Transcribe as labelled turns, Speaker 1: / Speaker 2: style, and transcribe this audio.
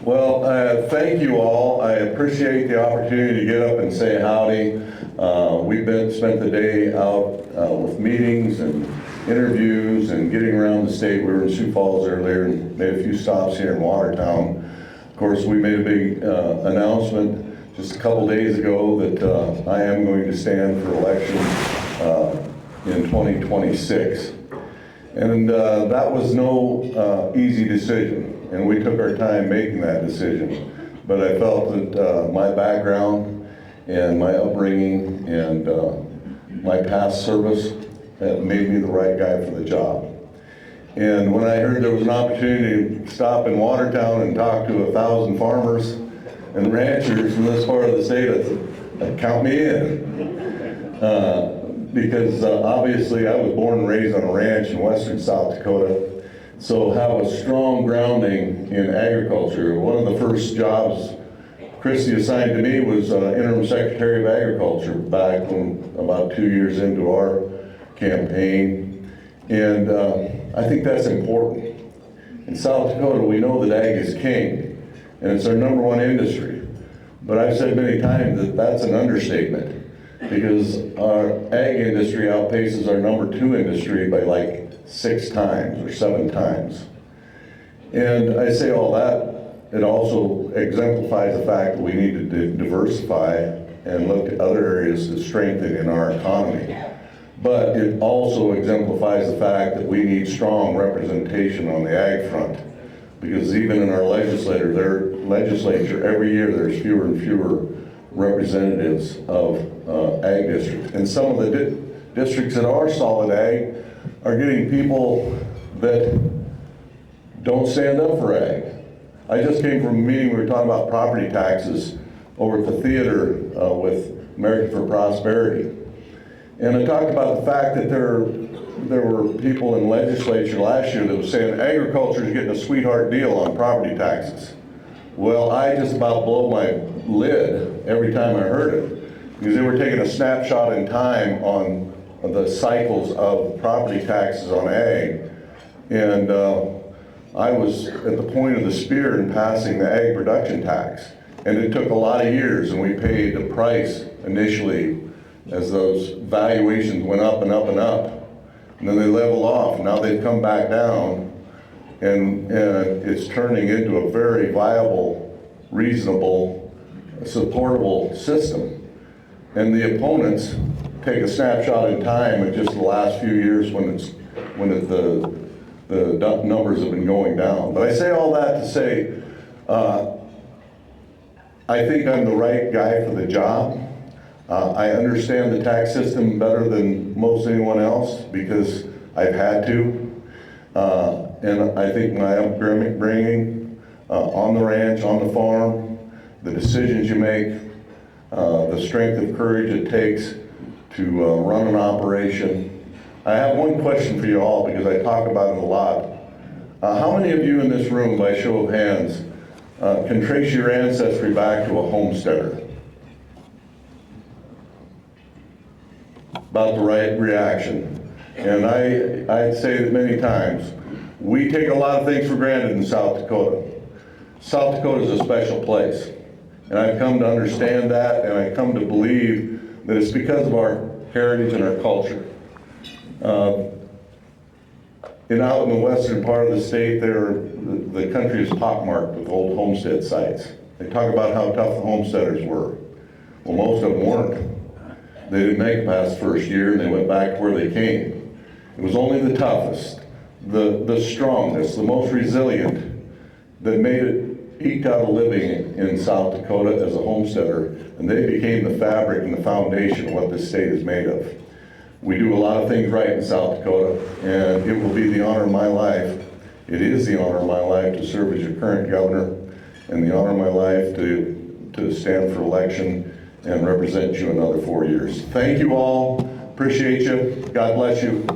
Speaker 1: Well, thank you all. I appreciate the opportunity to get up and say howdy. We've spent the day out with meetings and interviews and getting around the state. We were in Sioux Falls earlier and made a few stops here in Watertown. Of course, we made a big announcement just a couple days ago that I am going to stand for election in 2026. And that was no easy decision, and we took our time making that decision. But I felt that my background and my upbringing and my past service made me the right guy for the job. And when I heard there was an opportunity to stop in Watertown and talk to 1,000 farmers and ranchers from this part of the state, I said, count me in. Because obviously I was born and raised on a ranch in western South Dakota, so have a strong grounding in agriculture. One of the first jobs Christy assigned to me was interim secretary of agriculture back when about 2 years into our campaign, and I think that's important. In South Dakota, we know that ag is king, and it's our #1 industry, but I've said many times that that's an understatement, because our ag industry outpaces our #2 industry by like 6 times or 7 times. And I say all that, it also exemplifies the fact that we need to diversify and look at other areas to strengthen in our economy. But it also exemplifies the fact that we need strong representation on the ag front, because even in our legislature, every year there's fewer and fewer representatives of ag districts. And some of the districts that are solid ag are getting people that don't stand up for ag. I just came from a meeting, we were talking about property taxes over at the theater with American for Prosperity. And I talked about the fact that there were people in legislature last year that was saying agriculture is getting a sweetheart deal on property taxes. Well, I just about blow my lid every time I heard it, because they were taking a snapshot in time on the cycles of property taxes on ag. And I was at the point of the spear in passing the ag production tax. And it took a lot of years, and we paid the price initially as those valuations went up and up and up. And then they leveled off. Now they've come back down. And it's turning into a very viable, reasonable, supportable system. And the opponents take a snapshot in time at just the last few years when the numbers have been going down. But I say all that to say, I think I'm the right guy for the job. I understand the tax system better than most anyone else because I've had to. And I think my upbringing on the ranch, on the farm, the decisions you make, the strength of courage it takes to run an operation. I have one question for you all because I talk about it a lot. How many of you in this room, by show of hands, can trace your ancestry back to a homesteader? About the right reaction. And I say it many times, we take a lot of things for granted in South Dakota. South Dakota is a special place. And I've come to understand that, and I come to believe that it's because of our heritage and our culture. Out in the western part of the state, the country is pockmarked with old homestead sites. They talk about how tough the homesteaders were. Well, most of them weren't. They didn't make it past the first year, and they went back to where they came. It was only the toughest, the strongest, the most resilient that made it, eked out a living in South Dakota as a homesteader, and they became the fabric and the foundation of what this state is made of. We do a lot of things right in South Dakota, and it will be the honor of my life, it is the honor of my life to serve as your current governor, and the honor of my life to stand for election and represent you another 4 years. Thank you all, appreciate you, God bless you.